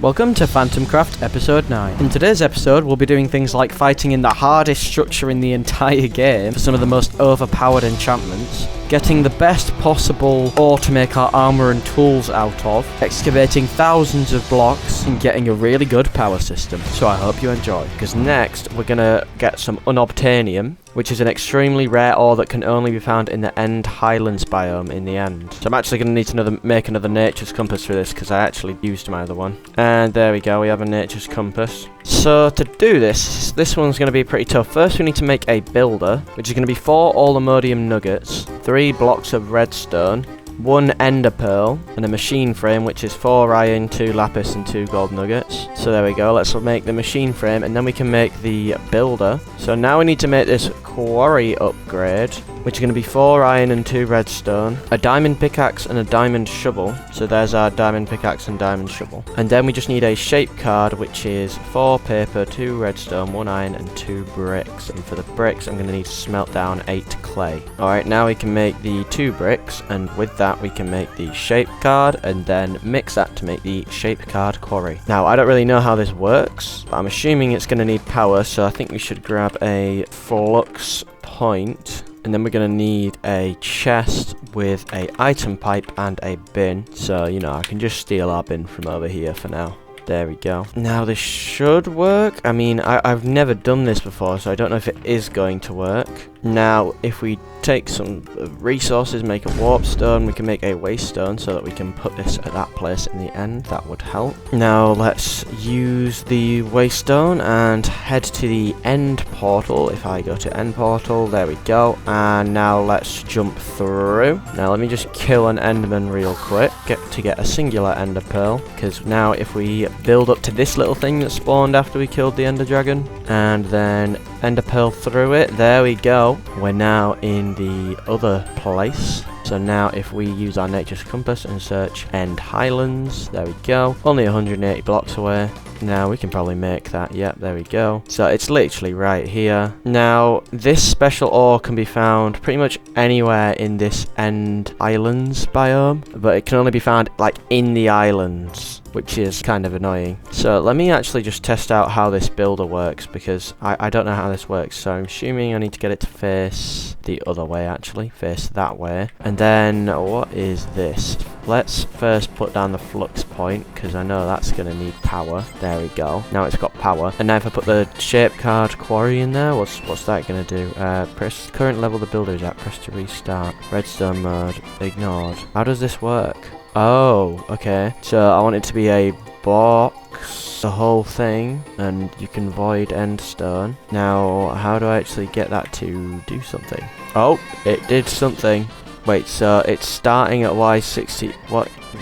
Welcome to Phantomcraft episode 9. In today's episode we'll be doing things like fighting in the hardest structure in the entire game for some of the most overpowered enchantments, getting the best possible ore to make our armor and tools out of, excavating thousands of blocks, and getting a really good power system. So I hope you enjoy, because next we're gonna get some unobtainium, which is an extremely rare ore that can only be found in the End Highlands biome in the end. So I'm actually going to need to make another Nature's Compass for this, because I actually used my other one. And there we go, we have a Nature's Compass. So to do this one's going to be pretty tough. First we need to make a builder, which is going to be 4 Allomodium nuggets, 3 blocks of redstone, 1 ender pearl, and a machine frame, which is 4 iron, 2 lapis, and 2 gold nuggets. So there we go, let's make the machine frame, and then we can make the builder. So now we need to make this quarry upgrade, which is going to be 4 iron and 2 redstone, a diamond pickaxe and a diamond shovel. So there's our diamond pickaxe and diamond shovel. And then we just need a shape card, which is 4 paper, 2 redstone, 1 iron, and 2 bricks. And for the bricks, I'm going to need to smelt down 8 clay. Alright, now we can make the 2 bricks, and with that we can make the shape card, and then mix that to make the shape card quarry. Now, I don't really know how this works, but I'm assuming it's going to need power, so I think we should grab a flux point. And then we're going to need a chest with a item pipe and a bin. So, you know, I can just steal our bin from over here for now. There we go. Now this should work. I mean, I've never done this before, so I don't know if it is going to work. Now, if we take some resources, make a warp stone, we can make a waste stone so that we can put this at that place in the end. That would help. Now, let's use the waste stone and head to the end portal. If I go to end portal, there we go. And now let's jump through. Now, let me just kill an enderman real quick to get a singular ender pearl, because now if we build up to this little thing that spawned after we killed the ender dragon, and then ender pearl through it, there we go. We're now in the other place. So now if we use our Nature's Compass and search End Highlands, there we go. Only 180 blocks away. Now we can probably make that. Yep, there we go. So it's literally right here. Now this special ore can be found pretty much anywhere in this End Islands biome, but it can only be found like in the islands, which is kind of annoying. So let me actually just test out how this builder works, because I don't know how this works. So I'm assuming I need to get it to face the other way, actually. Face that way. And then what is this? Let's first put down the flux point, because I know that's going to need power. There we go. Now it's got power. And now if I put the shape card quarry in there, what's that going to do? Press current level the builder is at. Press to restart. Redstone mode. Ignored. How does this work? Oh, okay. So I want it to be a box, the whole thing, and you can void end stone. Now, how do I actually get that to do something? Oh, it did something. Wait, so it's starting at Y60.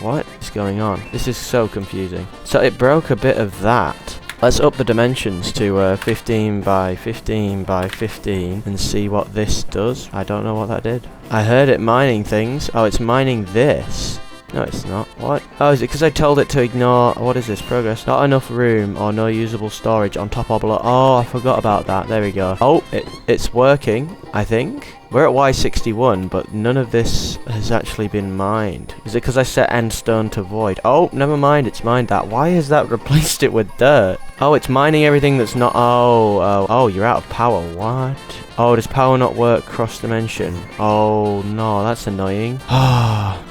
What is going on? This is so confusing. So it broke a bit of that. Let's up the dimensions to 15 by 15 by 15 and see what this does. I don't know what that did. I heard it mining things. Oh, it's mining this. No, it's not. What? Oh, is it because I told it to ignore... What is this? Progress. Not enough room or no usable storage on top or below. Oh, I forgot about that. There we go. Oh, it's working, I think. We're at Y61, but none of this has actually been mined. Is it because I set end stone to void? Oh, never mind. It's mined that. Why has that replaced it with dirt? Oh, it's mining everything that's not... Oh, you're out of power. What? Oh, does power not work cross dimension? Oh, no, that's annoying.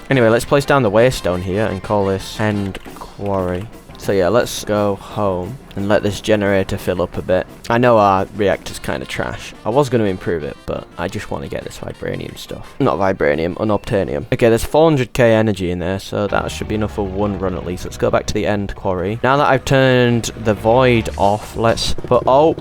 Anyway, let's place down the waste stone here and call this end quarry. So yeah, let's go home and let this generator fill up a bit. I know our reactor's kind of trash. I was going to improve it, but I just want to get this vibranium stuff. Not vibranium, unobtainium. Okay, there's 400k energy in there, so that should be enough for one run at least. Let's go back to the end quarry. Now that I've turned the void off, let's put... Oh,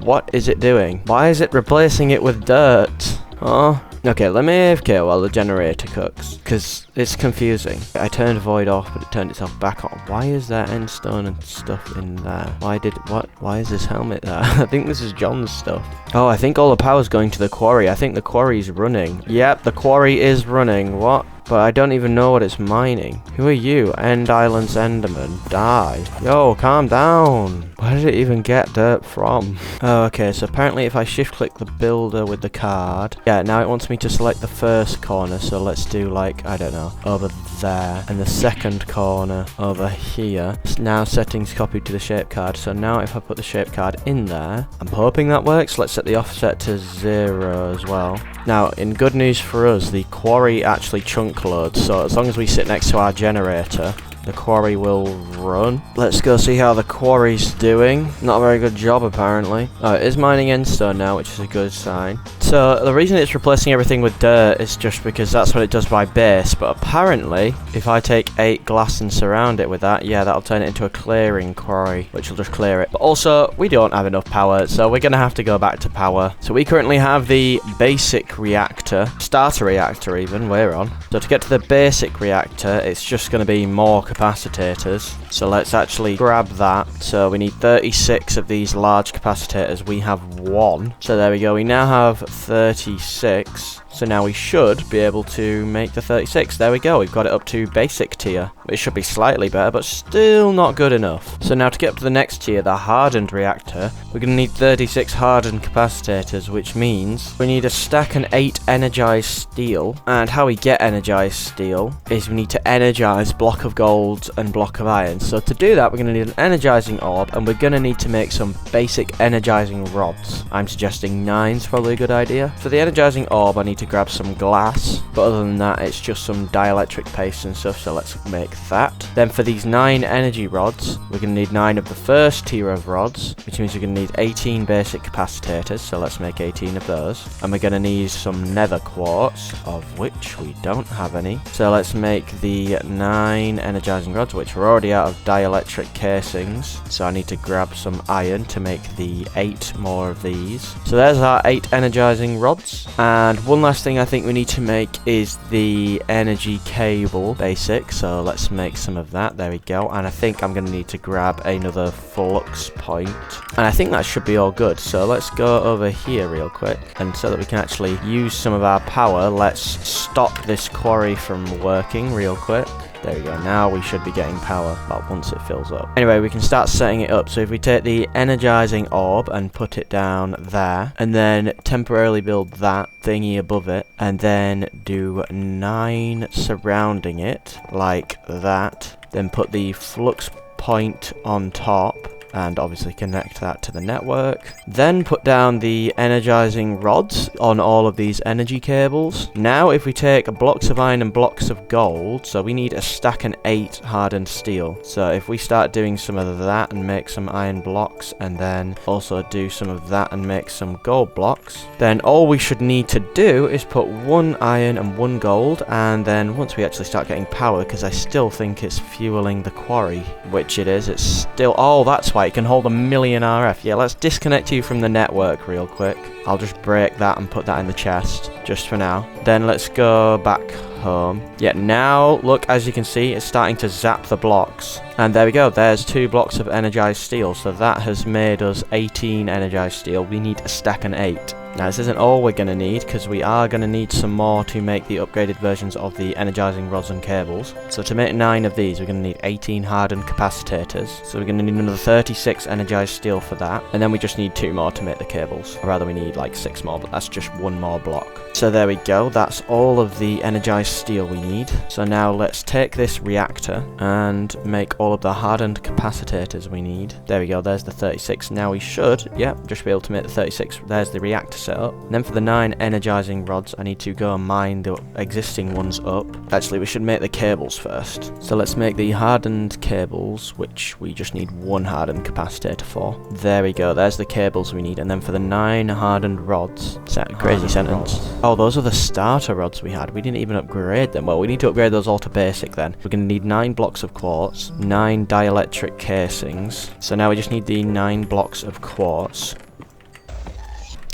what is it doing? Why is it replacing it with dirt? Oh. Okay, let me AFK while the generator cooks, because it's confusing. I turned void off, but it turned itself back on. Why is there end stone and stuff in there? Why is this helmet there? I think this is John's stuff. Oh, I think all the power's going to the quarry. I think the quarry's running. Yep, the quarry is running. What? But I don't even know what it's mining. Who are you? End Islands Enderman. Die. Yo, calm down. Where did it even get dirt from? Oh, okay, so apparently if I shift click the builder with the card, yeah, now it wants me to select the first corner, so let's do like, I don't know, over there, and the second corner over here. Now settings copied to the shape card. So now if I put the shape card in there, I'm hoping that works. Let's set the offset to 0 as well. Now, in good news for us, the quarry actually chunk loads, so as long as we sit next to our generator, the quarry will run. Let's go see how the quarry's doing. Not a very good job, apparently. Oh, it is mining endstone now, which is a good sign. So, the reason it's replacing everything with dirt is just because that's what it does by base, but apparently, if I take 8 glass and surround it with that, yeah, that'll turn it into a clearing quarry, which will just clear it. But also, we don't have enough power, so we're gonna have to go back to power. So we currently have the basic reactor, starter reactor even, we're on. So to get to the basic reactor, it's just gonna be more capacitors. So let's actually grab that. So we need 36 of these large capacitors. We have 1. So there we go. We now have 36. So now we should be able to make the 36. There we go. We've got it up to basic tier. It should be slightly better, but still not good enough. So now to get up to the next tier, the hardened reactor, we're going to need 36 hardened capacitors, which means we need a stack and 8 energized steel. And how we get energized steel is we need to energize block of gold and block of iron. So to do that, we're going to need an energizing orb, and we're going to need to make some basic energizing rods. I'm suggesting 9's probably a good idea. For the energizing orb, I need to grab some glass, but other than that, it's just some dielectric paste and stuff, so let's make that. Then for these 9 energy rods, we're going to need 9 of the first tier of rods, which means we're going to need 18 basic capacitors, so let's make 18 of those. And we're going to need some nether quartz, of which we don't have any, so let's make the 9 energizing rods, which we're already out of dielectric casings, so I need to grab some iron to make the 8 more of these. So there's our 8 energizing rods, and one last thing I think we need to make is the energy cable basic, so let's make some of that. There we go. And I think I'm going to need to grab another flux point, and I think that should be all good. So let's go over here real quick, and so that we can actually use some of our power, let's stop this quarry from working real quick. There we go. Now we should be getting power, but once it fills up. Anyway, we can start setting it up. So if we take the energizing orb and put it down there, and then temporarily build that thingy above it, and then do 9 surrounding it, like that. Then put the flux point on top, and obviously connect that to the network. Then put down the energizing rods on all of these energy cables. Now if we take blocks of iron and blocks of gold, so we need a stack and 8 hardened steel. So if we start doing some of that and make some iron blocks, and then also do some of that and make some gold blocks, then all we should need to do is put 1 iron and 1 gold, and then once we actually start getting power, because I still think it's fueling the quarry, which it is, it's still, oh, that's why it can hold 1,000,000 RF. Yeah, let's disconnect you from the network real quick. I'll just break that and put that in the chest, just for now. Then let's go back home. Yeah, now, look, as you can see, it's starting to zap the blocks. And there we go, there's 2 blocks of energized steel, so that has made us 18 energized steel. We need a stack and 8. Now this isn't all we're going to need, because we are going to need some more to make the upgraded versions of the energizing rods and cables. So to make 9 of these, we're going to need 18 hardened capacitors. So we're going to need another 36 energized steel for that. And then we just need 2 more to make the cables. Or rather we need like 6 more, but that's just 1 more block. So there we go, that's all of the energized steel we need. So now let's take this reactor and make all of the hardened capacitors we need. There we go, there's the 36. Now we should, yeah, just be able to make the 36. There's the reactor set up. And then for the 9 energizing rods, I need to go and mine the existing ones up. Actually, we should make the cables first. So let's make the hardened cables, which we just need 1 hardened capacitor for. There we go, there's the cables we need. And then for the 9 hardened rods, crazy sentence. Oh, those are the starter rods we had. We didn't even upgrade them. Well, we need to upgrade those all to basic then. We're going to need 9 blocks of quartz, 9 dielectric casings. So now we just need the 9 blocks of quartz.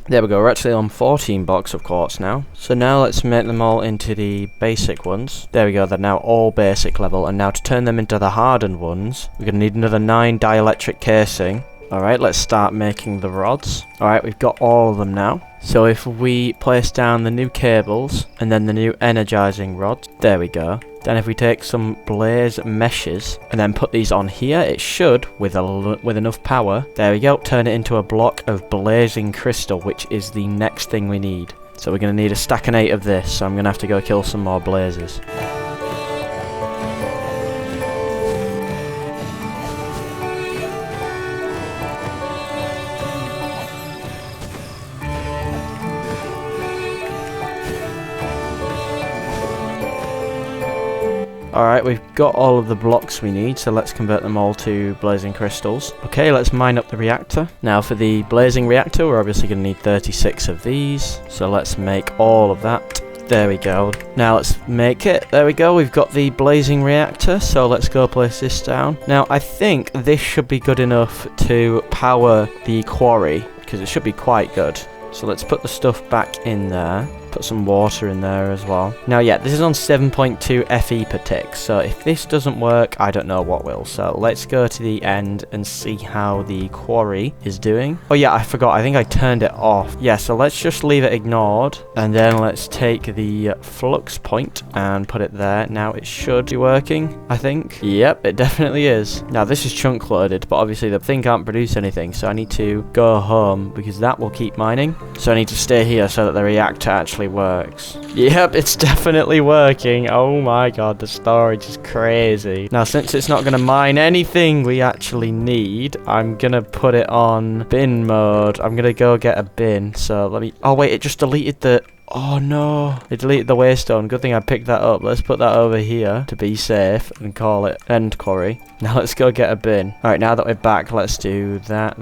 There we go, we're actually on 14 blocks of quartz now. So now let's make them all into the basic ones. There we go, they're now all basic level. And now to turn them into the hardened ones, we're going to need another 9 dielectric casing. Alright, let's start making the rods. Alright, we've got all of them now. So if we place down the new cables and then the new energizing rods, there we go. Then if we take some blaze meshes and then put these on here, it should, with enough power, there we go, turn it into a block of blazing crystal, which is the next thing we need. So we're going to need a stack and 8 of this, so I'm going to have to go kill some more blazes. Alright, we've got all of the blocks we need, so let's convert them all to blazing crystals. Okay, let's mine up the reactor. Now for the blazing reactor, we're obviously going to need 36 of these. So let's make all of that. There we go. Now let's make it. There we go. We've got the blazing reactor. So let's go place this down. Now I think this should be good enough to power the quarry, because it should be quite good. So let's put the stuff back in there. Put some water in there as well. Now, yeah, this is on 7.2 FE per tick. So if this doesn't work, I don't know what will. So let's go to the end and see how the quarry is doing. Oh, yeah, I forgot. I think I turned it off. Yeah, so let's just leave it ignored. And then let's take the flux point and put it there. Now it should be working, I think. Yep, it definitely is. Now, this is chunk loaded, but obviously the thing can't produce anything. So I need to go home because that will keep mining. So I need to stay here so that the reactor actually works. Yep, it's definitely working. Oh my god, the storage is crazy. Now, since it's not going to mine anything we actually need, I'm going to put it on bin mode. I'm going to go get a bin. So let me... Oh wait, it just deleted the... Oh no, it deleted the waystone. Good thing I picked that up. Let's put that over here to be safe and call it end quarry. Now let's go get a bin. Alright, now that we're back, let's do that,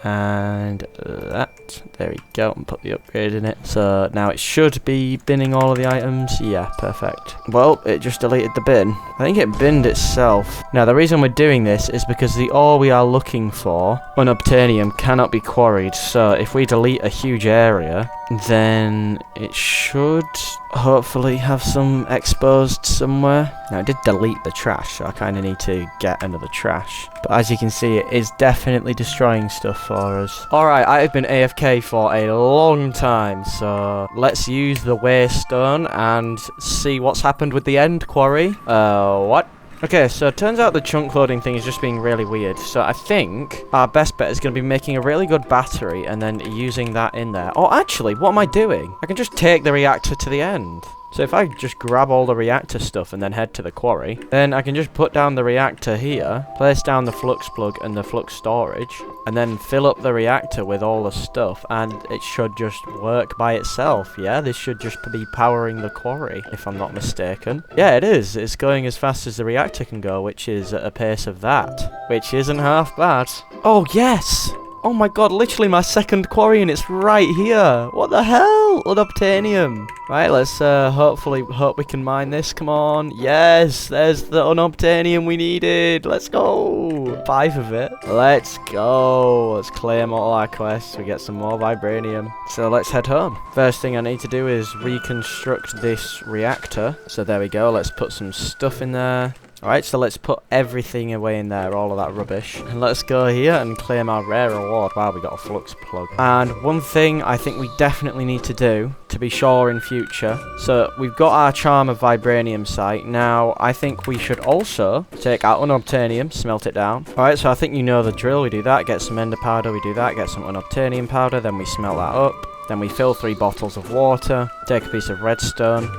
and that. There we go, and put the upgrade in it. So now it should be binning all of the items. Yeah, perfect. Well, it just deleted the bin. I think it binned itself. Now the reason we're doing this is because the ore we are looking for, unobtainium, cannot be quarried. So if we delete a huge area, then it should hopefully have some exposed somewhere. Now it did delete the trash, so I kind of need to get another trash. But as you can see, it is definitely destroying stuff for us. Alright, I've been AFK for a long time, so let's use the waystone and see what's happened with the end quarry. What? Okay, so it turns out the chunk loading thing is just being really weird. So I think our best bet is going to be making a really good battery and then using that in there. Oh, actually, what am I doing? I can just take the reactor to the end. So if I just grab all the reactor stuff and then head to the quarry, then I can just put down the reactor here, place down the flux plug and the flux storage, and then fill up the reactor with all the stuff, and it should just work by itself. Yeah, this should just be powering the quarry, if I'm not mistaken. Yeah, it is. It's going as fast as the reactor can go, which is at a pace of that, which isn't half bad. Oh, yes! Oh my god, literally my second quarry and it's right here. What the hell? Unobtainium. Right, let's hopefully hope we can mine this. Come on. Yes, there's the unobtainium we needed. Let's go. 5 of it. Let's go. Let's claim all our quests. We get some more vibranium. So let's head home. First thing I need to do is reconstruct this reactor. So there we go. Let's put some stuff in there. Alright, so let's put everything away in there, all of that rubbish. And let's go here and claim our rare reward. Wow, we got a flux plug. And one thing I think we definitely need to do, to be sure in future. So we've got our charm of vibranium site. Now, I think we should also take our unobtainium, smelt it down. Alright, so I think you know the drill. We do that, get some ender powder, we do that, get some unobtainium powder, then we smelt that up. Then we fill 3 bottles of water, take a piece of redstone,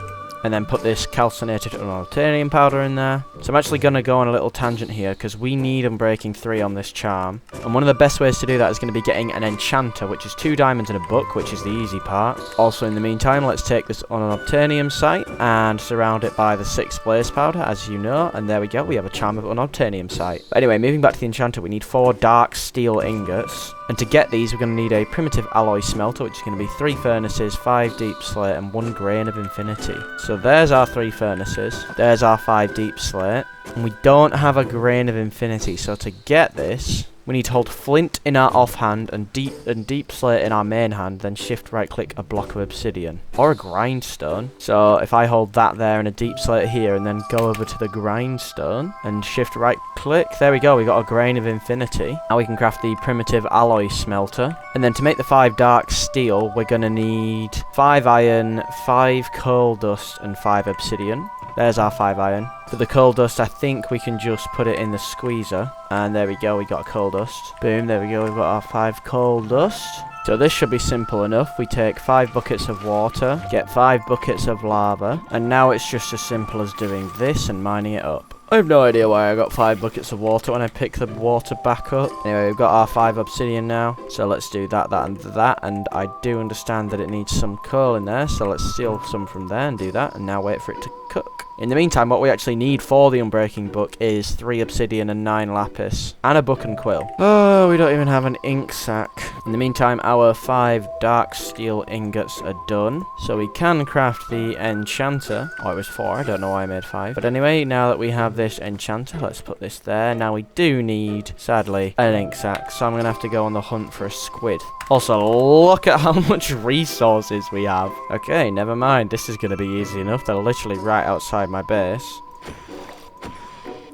and then put this calcinated unobtainium powder in there. So I'm actually going to go on a little tangent here because we need Unbreaking 3 on this charm. And one of the best ways to do that is going to be getting an enchanter, which is 2 diamonds and a book, which is the easy part. Also, in the meantime, let's take this unobtainium site and surround it by the 6 blaze powder, as you know. And there we go, we have a charm of unobtainium site. But anyway, moving back to the enchanter, we need 4 dark steel ingots. And to get these, we're going to need a primitive alloy smelter, which is going to be 3 furnaces, 5 deep slate, and 1 grain of infinity. So there's our 3 furnaces. There's our 5 deep slate. And we don't have a grain of infinity. So to get this, we need to hold flint in our offhand and deep slate in our main hand, then shift right click a block of obsidian or a grindstone. So if I hold that there and a deep slate here and then go over to the grindstone and shift right click, there we go, we got a grain of infinity. Now we can craft the primitive alloy smelter. And then to make the 5 dark steel, we're going to need 5 iron, 5 coal dust and 5 obsidian. There's our 5 iron. For the coal dust, I think we can just put it in the squeezer. And there we go, we got coal dust. Boom, there we go, we've got our 5 coal dust. So this should be simple enough. We take 5 buckets of water, get 5 buckets of lava, and now it's just as simple as doing this and mining it up. I have no idea why I got 5 buckets of water when I pick the water back up. Anyway, we've got our 5 obsidian now. So let's do that, and that. And I do understand that it needs some coal in there. So let's steal some from there and do that. And now wait for it to cook. In the meantime, what we actually need for the Unbreaking Book is 3 obsidian and 9 lapis. And a book and quill. Oh, we don't even have an ink sac. In the meantime, our 5 dark steel ingots are done. So we can craft the enchanter. Oh, it was 4. I don't know why I made 5. But anyway, now that we have this enchanter, let's put this there. Now we do need, sadly, an ink sac. So I'm going to have to go on the hunt for a squid. Also, look at how much resources we have. Okay, never mind. This is going to be easy enough. They're literally right outside my base.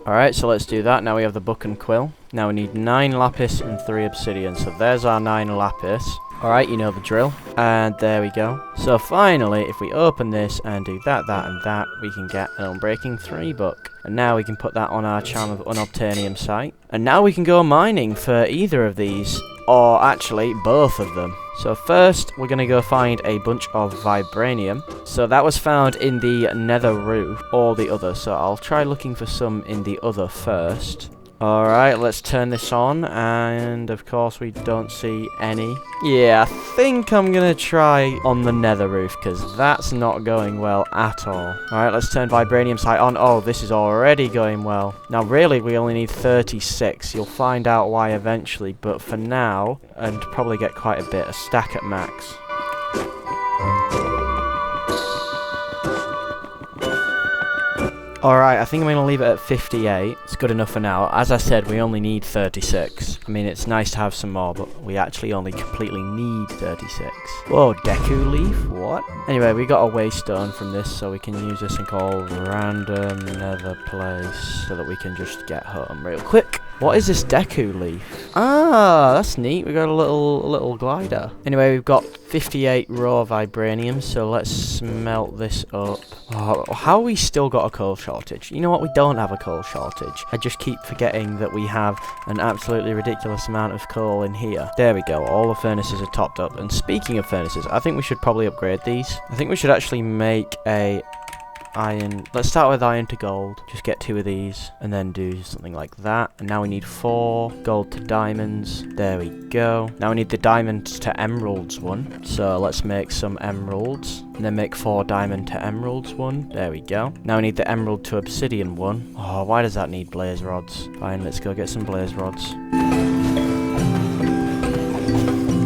Alright, so let's do that. Now we have the book and quill. Now we need 9 lapis and 3 obsidian. So there's our 9 lapis. Alright, you know the drill. And there we go. So finally, if we open this and do that, that, and that, we can get an Unbreaking 3 book. And now we can put that on our Charm of Unobtainium site. And now we can go mining for either of these. Or actually, both of them. So first, we're going to go find a bunch of vibranium. So that was found in the nether roof, or the other. So I'll try looking for some in the other first. Alright, let's turn this on, and of course we don't see any. Yeah, I think I'm gonna try on the nether roof, because that's not going well at all. Alright, let's turn vibranium sight on. Oh, this is already going well. Now really, we only need 36. You'll find out why eventually, but for now, and probably get quite a bit, a stack at max. Alright, I think I'm going to leave it at 58. It's good enough for now. As I said, we only need 36. I mean, it's nice to have some more, but we actually only completely need 36. Whoa, Deku Leaf? What? Anyway, we got a waystone from this, so we can use this and call random nether place so that we can just get home real quick. What is this Deku Leaf? Ah, that's neat. We got a little glider. Anyway, we've got 58 raw vibranium, so let's smelt this up. Oh, how we still got a coal shortage? You know what? We don't have a coal shortage. I just keep forgetting that we have an absolutely ridiculous amount of coal in here. There we go. All the furnaces are topped up. And speaking of furnaces, I think we should probably upgrade these. I think we should actually make a iron. Let's start with iron to gold. Just get 2 of these and then do something like that. And now we need 4 gold to diamonds. There we go. Now we need the diamonds to emeralds one. So let's make some emeralds and then make 4 diamond to emeralds one. There we go. Now we need the emerald to obsidian one. Oh, why does that need blaze rods? Fine, let's go get some blaze rods.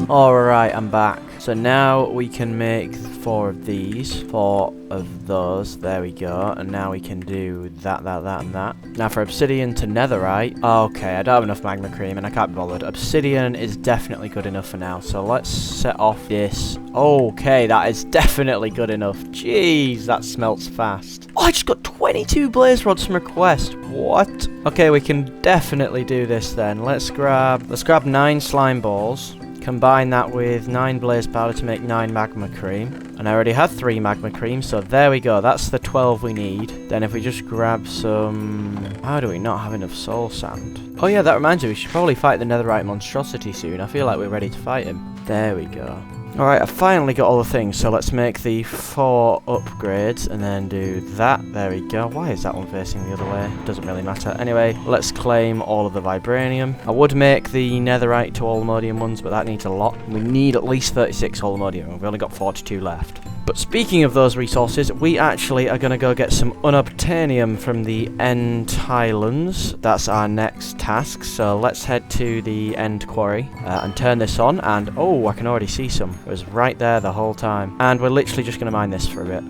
Alright, I'm back. So now we can make 4 of these, 4 of those, there we go, and now we can do that, and that. Now for obsidian to netherite, okay, I don't have enough magma cream and I can't be bothered. Obsidian is definitely good enough for now, so let's set off this. Okay, that is definitely good enough. Jeez, that smelts fast. Oh, I just got 22 blaze rods from request. What? Okay, we can definitely do this then. Let's grab 9 slime balls. Combine that with 9 blaze powder to make 9 magma cream. And I already have 3 magma cream, so there we go. That's the 12 we need. Then if we just grab some... How do we not have enough soul sand? Oh yeah, that reminds me, we should probably fight the netherite monstrosity soon. I feel like we're ready to fight him. There we go. Alright, I finally got all the things, so let's make the 4 upgrades and then do that. There we go. Why is that one facing the other way? Doesn't really matter. Anyway, let's claim all of the vibranium. I would make the netherite to allmodium ones, but that needs a lot. We need at least 36 allmodium. We've only got 42 left. But speaking of those resources, we actually are going to go get some unobtainium from the End Highlands. That's our next task, so let's head to the End Quarry and turn this on, and oh, I can already see some. It was right there the whole time. And we're literally just going to mine this for a bit.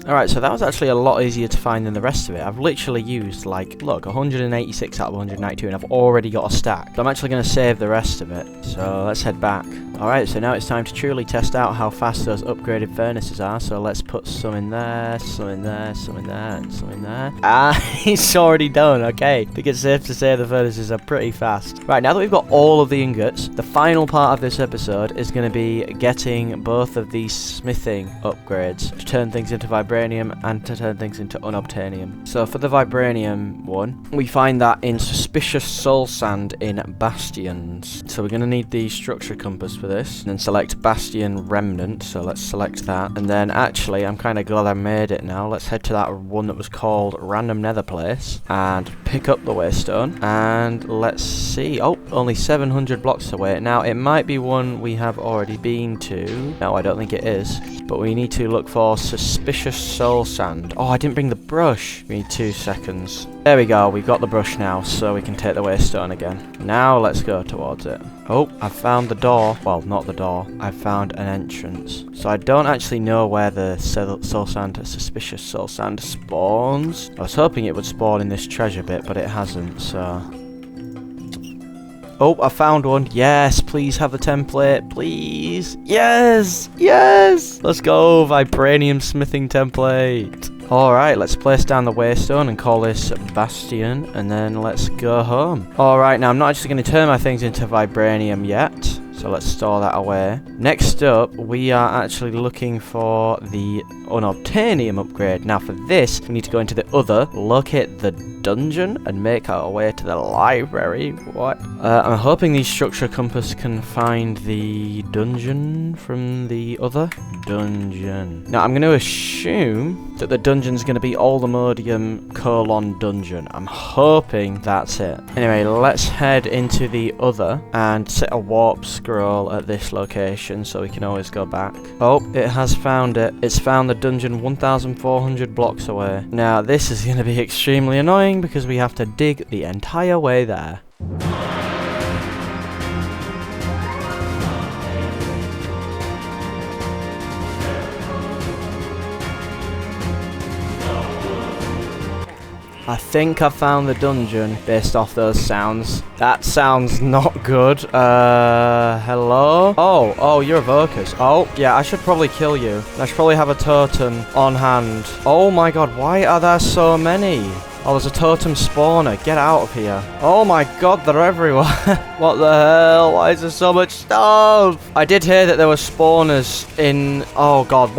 Alright, so that was actually a lot easier to find than the rest of it. I've literally used, like, look, 186 out of 192, and I've already got a stack. So I'm actually going to save the rest of it. So let's head back. Alright, so now it's time to truly test out how fast those upgraded furnaces are. So let's put some in there, some in there, some in there, and some in there. Ah, it's already done, okay. I think it's safe to say the furnaces are pretty fast. Right, now that we've got all of the ingots, the final part of this episode is going to be getting both of these smithing upgrades to turn things into vibranium and to turn things into unobtainium. So for the vibranium one, we find that in suspicious soul sand in bastions. So we're going to need the structure compass for this, and then select bastion remnant. So let's select that, and then actually I'm kind of glad I made it now. Let's head to that one that was called random nether place and pick up the waystone, and let's see. Oh, only 700 blocks away. Now, it might be one we have already been to. No, I don't think it is. But we need to look for suspicious soul sand. Oh, I didn't bring the brush. We need 2 seconds. There we go. We've got the brush now, so we can take the waystone again. Now, let's go towards it. Oh, I found the door. Well, not the door. I found an entrance. So I don't actually know where the suspicious soul sand spawns. I was hoping it would spawn in this treasure bit, but it hasn't, so... Oh, I found one. Yes, please have the template. Please. Yes. Yes. Let's go. Vibranium smithing template. Alright, let's place down the waystone and call this Bastion, and then let's go home. Alright, now I'm not actually going to turn my things into Vibranium yet, so let's store that away. Next up, we are actually looking for the Unobtainium upgrade. Now for this, we need to go into the other, locate the dungeon, and make our way to the library. What? I'm hoping the structure compass can find the dungeon from the other dungeon. Now I'm going to assume that the dungeon's going to be Oldemodium :dungeon. I'm hoping that's it. Anyway, let's head into the other and set a warp scroll at this location so we can always go back. Oh, it has found it. It's found the dungeon 1,400 blocks away. Now this is going to be extremely annoying because we have to dig the entire way there. I think I found the dungeon based off those sounds. That sounds not good. Hello? Oh, you're evokers. Oh, yeah, I should probably kill you. I should probably have a totem on hand. Oh my god, why are there so many? Oh, there's a totem spawner. Get out of here. Oh my god, they're everywhere. What the hell? Why is there so much stuff? I did hear that there were spawners in... Oh god,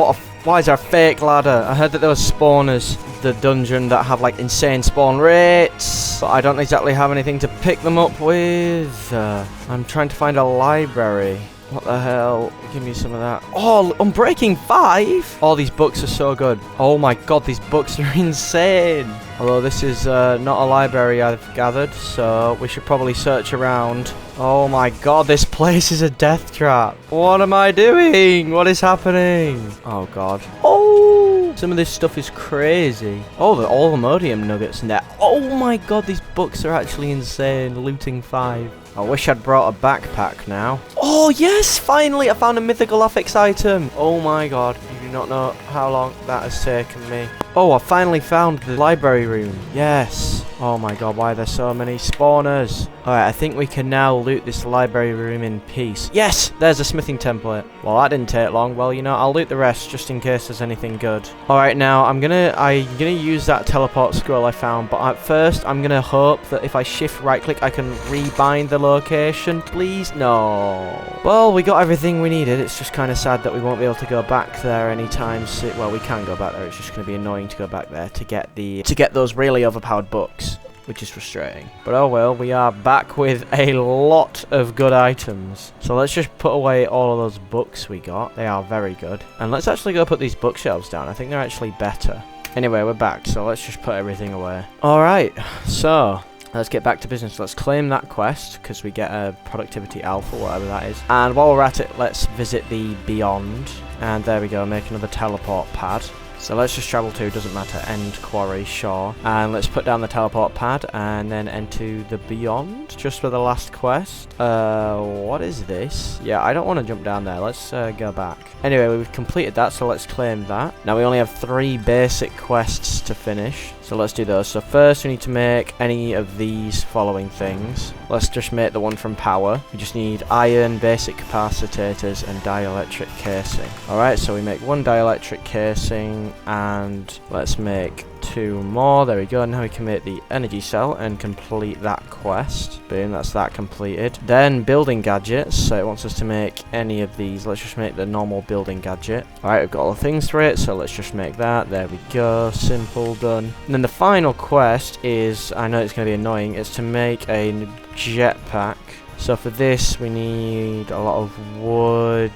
why is there a fake ladder? I heard that there were spawners the dungeon that have like insane spawn rates, but I don't exactly have anything to pick them up with. I'm trying to find a library. What the hell? Give me some of that. Oh, Unbreaking 5? Oh, these books are so good. Oh my god, these books are insane. Although this is not a library, I've gathered, so we should probably search around. Oh my god, this place is a death trap. What am I doing? What is happening? Oh god. Oh, some of this stuff is crazy. Oh, the Oldemodium nuggets in there. Oh my god, these books are actually insane. Looting 5. I wish I'd brought a backpack now. Oh yes, finally I found a mythical affix item. Oh my god, you do not know how long that has taken me. Oh, I finally found the library room. Yes. Oh my god, why are there so many spawners? Alright, I think we can now loot this library room in peace. Yes! There's a smithing template. Well, that didn't take long. Well, you know, I'll loot the rest just in case there's anything good. Alright, now I'm gonna use that teleport scroll I found, but at first I'm gonna hope that if I shift right click I can rebind the location. Please? No. Well, we got everything we needed. It's just kind of sad that we won't be able to go back there anytime soon. Well, we can go back there. It's just gonna be annoying to go back there to get those really overpowered books, which is frustrating. But oh well, we are back with a lot of good items. So let's just put away all of those books we got. They are very good. And let's actually go put these bookshelves down. I think they're actually better. Anyway, we're back, so let's just put everything away. Alright, so let's get back to business. Let's claim that quest, because we get a productivity alpha, whatever that is. And while we're at it, let's visit the Beyond. And there we go, make another teleport pad. So let's just travel to, doesn't matter, end quarry, sure. And let's put down the teleport pad and then enter the Beyond, just for the last quest. What is this? Yeah, I don't want to jump down there. Let's go back. Anyway, we've completed that, so let's claim that. Now we only have 3 basic quests to finish. So let's do those. So first we need to make any of these following things. Let's just make the one from power. We just need iron, basic capacitors, and dielectric casing. Alright, so we make 1 dielectric casing, and let's make 2 more. There we go. Now we can make the energy cell and complete that quest. Boom, that's that completed. Then building gadgets. So it wants us to make any of these. Let's just make the normal building gadget. Alright, we've got all the things for it, so let's just make that. There we go. Simple, done. And then the final quest is, I know it's going to be annoying, it's to make a jetpack So for this, we need a lot of wood,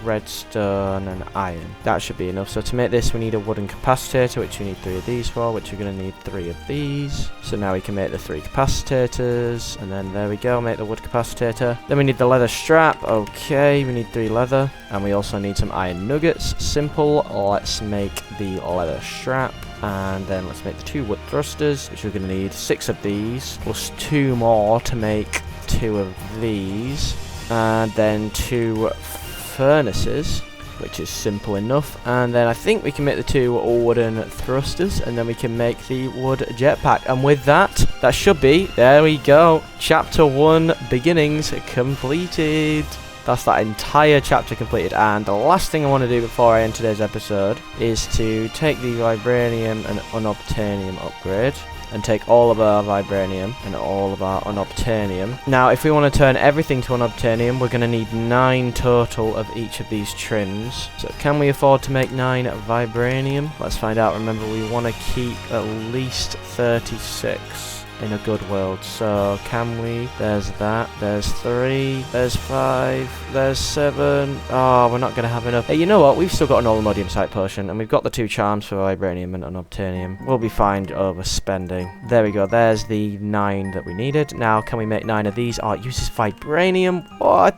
redstone, and iron. That should be enough. So to make this, we need a wooden capacitator, which we need 3 of these for, which we're going to need 3 of these. So now we can make the 3 capacitors, and then there we go, make the wood capacitator. Then we need the leather strap. Okay, we need 3 leather, and we also need some iron nuggets. Simple. Let's make the leather strap. And then let's make the 2 wood thrusters, which we're going to need 6 of these, plus 2 more to make 2 of these, and then 2 furnaces, which is simple enough. And then I think we can make the 2 wooden thrusters, and then we can make the wood jetpack. And with that, that should be, there we go, chapter 1 beginnings completed. That's that entire chapter completed. And the last thing I want to do before I end today's episode is to take the vibranium and unobtainium upgrade, and take all of our vibranium and all of our unobtainium. Now, if we want to turn everything to unobtainium, we're going to need 9 total of each of these trims. So can we afford to make 9 vibranium? Let's find out. Remember, we want to keep at least 36 in a good world. So can we? There's that. There's 3. There's 5. There's 7. Oh, we're not going to have enough. Hey, you know what? We've still got an Allmodium Sight Potion, and we've got the 2 charms for vibranium and unobtainium. We'll be fine overspending. There we go. There's the 9 that we needed. Now, can we make 9 of these? Oh, it uses vibranium. What?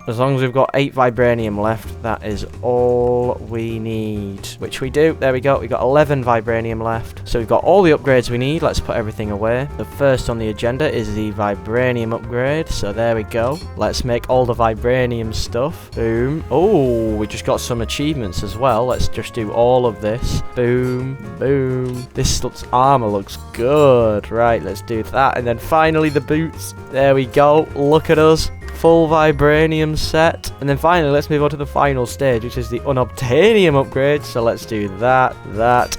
As long as we've got 8 vibranium left, that is all we need. Which we do. There we go. We've got 11 vibranium left. So we've got all the upgrades we need. Let's put everything away. The first on the agenda is the vibranium upgrade. So there we go. Let's make all the vibranium stuff. Boom. Oh, we just got some achievements as well. Let's just do all of this. Boom. Boom. This armor looks good. Right, let's do that. And then finally the boots. There we go. Look at us. Full vibranium set. And then finally, let's move on to the final stage, which is the unobtainium upgrade. So let's do that.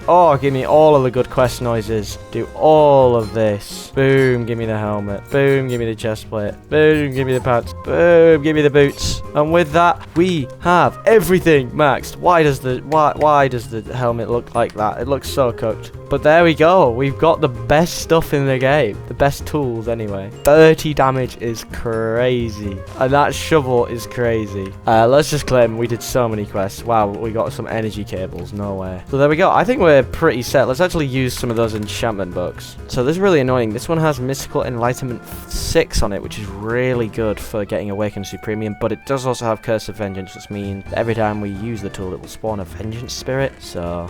Oh, give me all of the good quest noises. Do all of this. Boom, give me the helmet. Boom, give me the chest plate. Boom, give me the pants. Boom, give me the boots. And with that, we have everything maxed. Why does the helmet look like that? It looks so cooked. But there we go. We've got the best stuff in the game. The best tools, anyway. 30 damage is crazy. And that shovel is crazy. Let's just claim we did so many quests. Wow, we got some energy cables. No way. So there we go. I think we're pretty set. Let's actually use some of those enchantment books. So this is really annoying. This one has Mystical Enlightenment 6 on it, which is really good for getting Awakened Supremium. But it does also have Curse of Vengeance, which means that every time we use the tool, it will spawn a Vengeance Spirit. So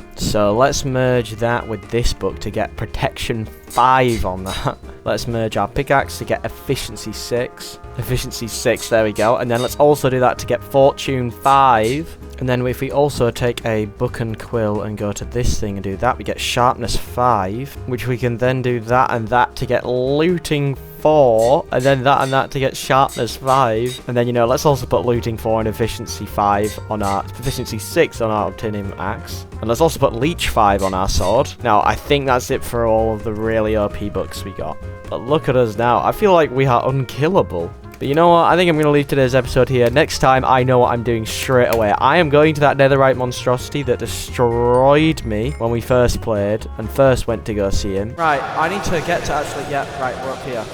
let's merge that with this book to get Protection 5 on that. Let's merge our pickaxe to get Efficiency 6. Efficiency 6, there we go. And then let's also do that to get Fortune 5. And then if we also take a book and quill and go to this thing and do that, we get Sharpness 5, which we can then do that and that to get Looting 4, and then that and that to get Sharpness 5. And then, you know, let's also put Looting 4 and Efficiency 5 on our Efficiency 6 on our Obtainium Axe. And let's also put Leech 5 on our sword. Now, I think that's it for all of the really OP books we got. But look at us now. I feel like we are unkillable. But you know what? I think I'm going to leave today's episode here. Next time, I know what I'm doing straight away. I am going to that netherite monstrosity that destroyed me when we first played and first went to go see him. Right, I need to get to actually... Yeah, right, we're up here.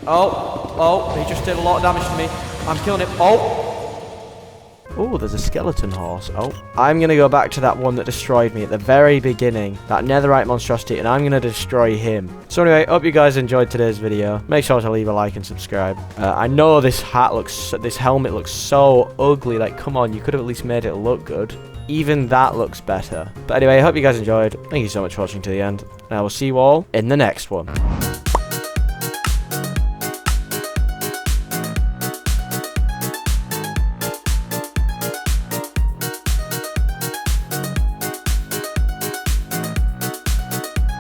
Oh, he just did a lot of damage to me. I'm killing him. Oh, there's a skeleton horse. Oh, I'm going to go back to that one that destroyed me at the very beginning. That netherite monstrosity, and I'm going to destroy him. So anyway, hope you guys enjoyed today's video. Make sure to leave a like and subscribe. I know this helmet looks so ugly. Like, come on, you could have at least made it look good. Even that looks better. But anyway, I hope you guys enjoyed. Thank you so much for watching to the end. And I will see you all in the next one.